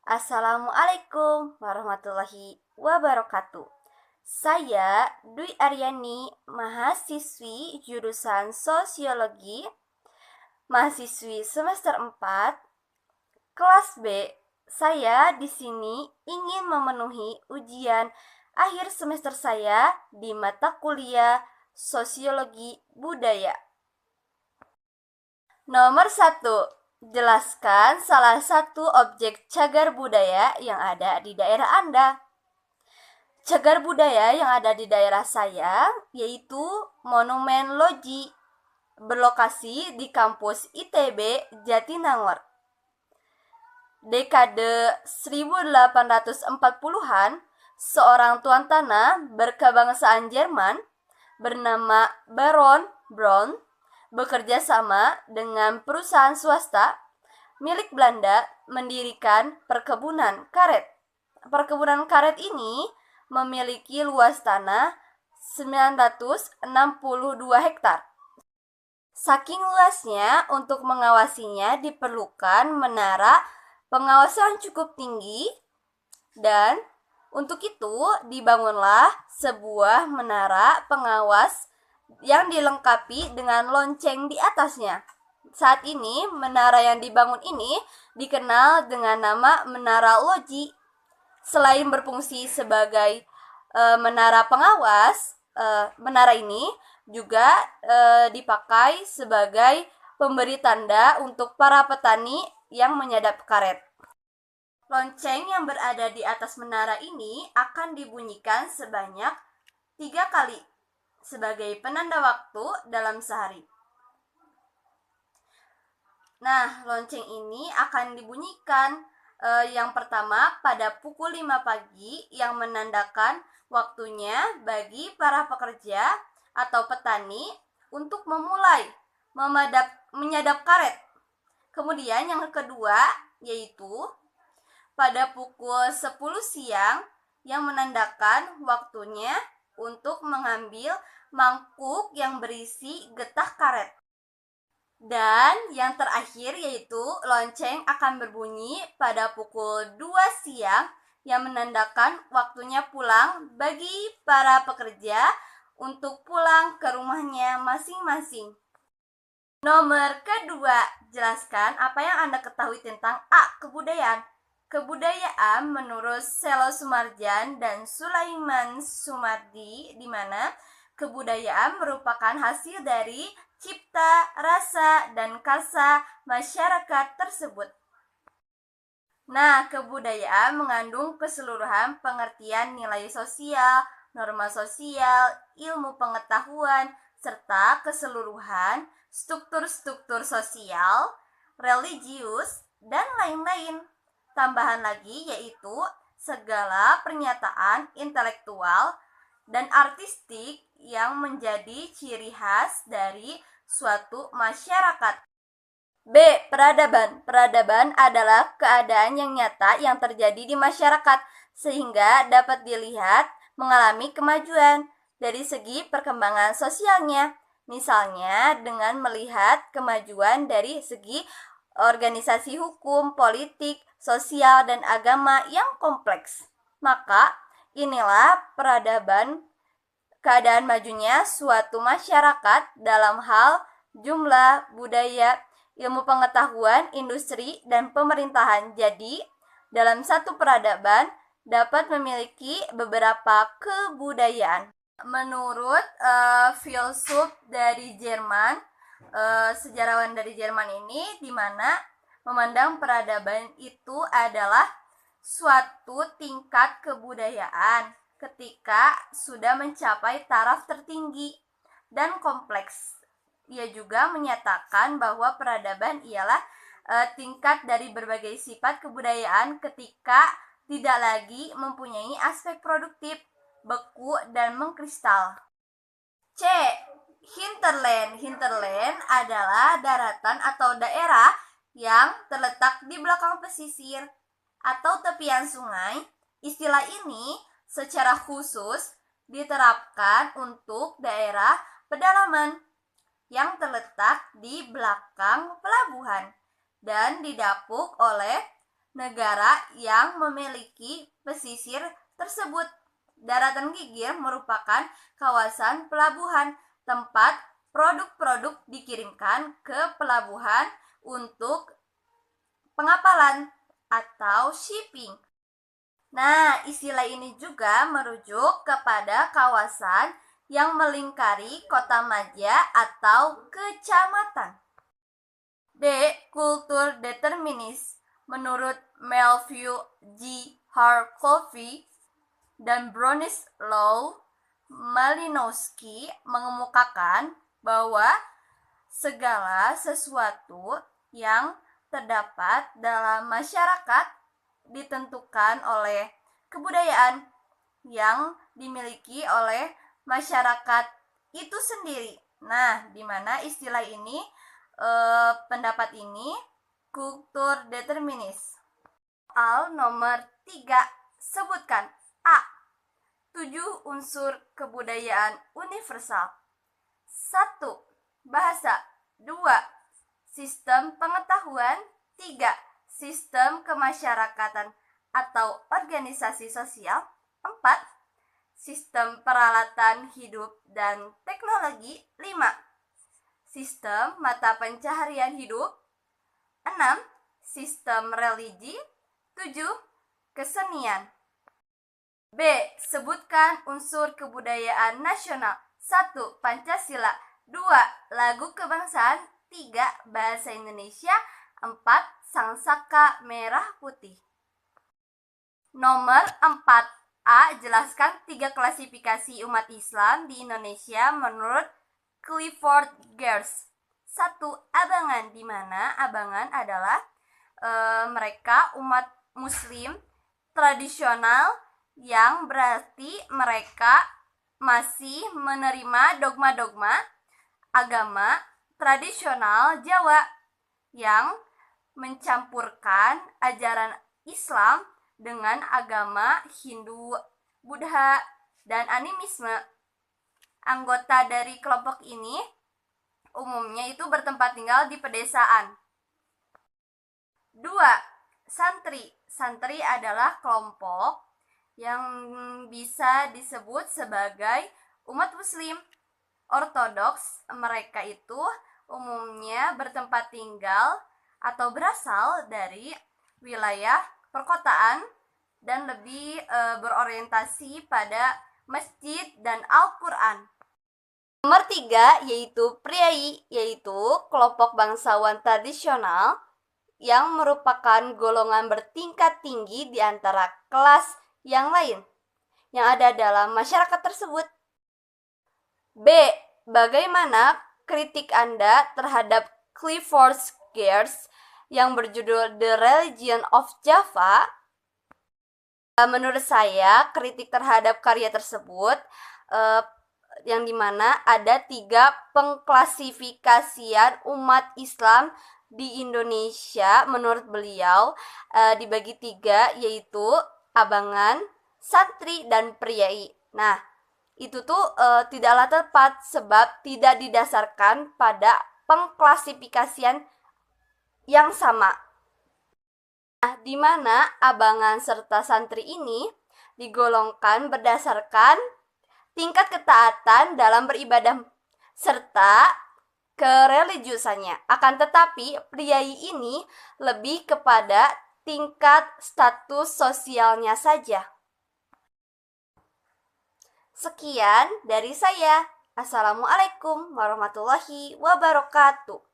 Assalamualaikum warahmatullahi wabarakatuh. Saya Dwi Aryani, mahasiswi jurusan Sosiologi, mahasiswi semester 4, kelas B. Saya di sini ingin memenuhi ujian akhir semester saya di mata kuliah Sosiologi Budaya. Nomor 1. Jelaskan salah satu objek cagar budaya yang ada di daerah Anda. Cagar budaya yang ada di daerah saya yaitu Monumen Loji, berlokasi di kampus ITB Jatinangor. Dekade 1840-an, seorang tuan tanah berkebangsaan Jerman bernama Baron Brown bekerja sama dengan perusahaan swasta milik Belanda mendirikan perkebunan karet. Perkebunan karet ini memiliki luas tanah 962 hektar. Saking luasnya, untuk mengawasinya diperlukan menara pengawasan cukup tinggi, dan untuk itu dibangunlah sebuah menara pengawas yang dilengkapi dengan lonceng di atasnya. Saat ini, menara yang dibangun ini dikenal dengan nama Menara Loji. Selain berfungsi sebagai menara pengawas, menara ini juga dipakai sebagai pemberi tanda untuk para petani yang menyadap karet. Lonceng yang berada di atas menara ini akan dibunyikan sebanyak 3 kali sebagai penanda waktu dalam sehari. Nah, lonceng ini akan dibunyikan yang pertama pada pukul 5 pagi yang menandakan waktunya bagi para pekerja atau petani untuk memulai menyadap karet. Kemudian yang kedua yaitu pada pukul 10 siang yang menandakan waktunya untuk mengambil mangkuk yang berisi getah karet. Dan yang terakhir yaitu lonceng akan berbunyi pada pukul 2 siang yang menandakan waktunya pulang bagi para pekerja untuk pulang ke rumahnya masing-masing. Nomor kedua, jelaskan apa yang Anda ketahui tentang kebudayaan. Kebudayaan menurut Selo Sumarjan dan Sulaiman Sumardi, di mana kebudayaan merupakan hasil dari cipta, rasa, dan karsa masyarakat tersebut. Nah, kebudayaan mengandung keseluruhan pengertian nilai sosial, norma sosial, ilmu pengetahuan, serta keseluruhan struktur-struktur sosial, religius, dan lain-lain. Tambahan lagi yaitu segala pernyataan intelektual dan artistik yang menjadi ciri khas dari suatu masyarakat. B. Peradaban. Peradaban adalah keadaan yang nyata yang terjadi di masyarakat sehingga dapat dilihat mengalami kemajuan dari segi perkembangan sosialnya. Misalnya dengan melihat kemajuan dari segi organisasi hukum, politik, sosial, dan agama yang kompleks. Maka inilah peradaban, keadaan majunya suatu masyarakat dalam hal jumlah, budaya, ilmu pengetahuan, industri, dan pemerintahan. Jadi, dalam satu peradaban dapat memiliki beberapa kebudayaan. Menurut filsuf dari Jerman, sejarawan dari Jerman ini, di mana memandang peradaban itu adalah suatu tingkat kebudayaan ketika sudah mencapai taraf tertinggi dan kompleks. Ia juga menyatakan bahwa peradaban ialah tingkat dari berbagai sifat kebudayaan ketika tidak lagi mempunyai aspek produktif, beku, dan mengkristal. C. Hinterland. Hinterland adalah daratan atau daerah yang terletak di belakang pesisir atau tepian sungai. Istilah ini secara khusus diterapkan untuk daerah pedalaman yang terletak di belakang pelabuhan dan didapuk oleh negara yang memiliki pesisir tersebut. Daratan Gigir merupakan kawasan pelabuhan tempat produk-produk dikirimkan ke pelabuhan untuk pengapalan atau shipping. Nah, istilah ini juga merujuk kepada kawasan yang melingkari kota madya atau kecamatan. D. Kultur determinis. Menurut Melville G. Harkovy dan Bronislaw Malinowski mengemukakan bahwa segala sesuatu yang terdapat dalam masyarakat ditentukan oleh kebudayaan yang dimiliki oleh masyarakat itu sendiri. Nah, di mana istilah ini, pendapat ini, kultur determinis. Soal nomor 3, sebutkan A. 7 unsur kebudayaan universal. 1. Bahasa. 2. Sistem pengetahuan. 3. Sistem kemasyarakatan atau organisasi sosial. 4. Sistem peralatan hidup dan teknologi. 5. Sistem mata pencaharian hidup. 6. Sistem religi. 7. Kesenian. B. Sebutkan unsur kebudayaan nasional. 1. Pancasila. 2. Lagu kebangsaan. 3. Bahasa Indonesia. 4. Sangsaka merah putih. Nomor 4. A. Jelaskan 3 klasifikasi umat Islam di Indonesia menurut Clifford Geertz. 1. Abangan, di mana abangan adalah mereka umat muslim tradisional yang berarti mereka masih menerima dogma-dogma agama tradisional Jawa yang mencampurkan ajaran Islam dengan agama Hindu, Buddha, dan animisme. Anggota dari kelompok ini umumnya itu bertempat tinggal di pedesaan. 2. Santri. Santri adalah kelompok yang bisa disebut sebagai umat muslim ortodoks. Mereka itu umumnya bertempat tinggal atau berasal dari wilayah perkotaan dan lebih berorientasi pada masjid dan Al-Quran. Nomor 3 yaitu priai, yaitu kelompok bangsawan tradisional yang merupakan golongan bertingkat tinggi di antara kelas yang lain yang ada dalam masyarakat tersebut. B. Bagaimana kritik Anda terhadap Clifford Geertz yang berjudul The Religion of Java? Menurut saya, kritik terhadap karya tersebut yang dimana ada 3 pengklasifikasian umat Islam di Indonesia menurut beliau dibagi 3, yaitu abangan, santri, dan priai. Nah, itu tuh tidaklah tepat sebab tidak didasarkan pada pengklasifikasian yang sama. Nah, di mana abangan serta santri ini digolongkan berdasarkan tingkat ketaatan dalam beribadah serta kereligiusannya. Akan tetapi, priai ini lebih kepada tingkat status sosialnya saja. Sekian dari saya. Assalamualaikum warahmatullahi wabarakatuh.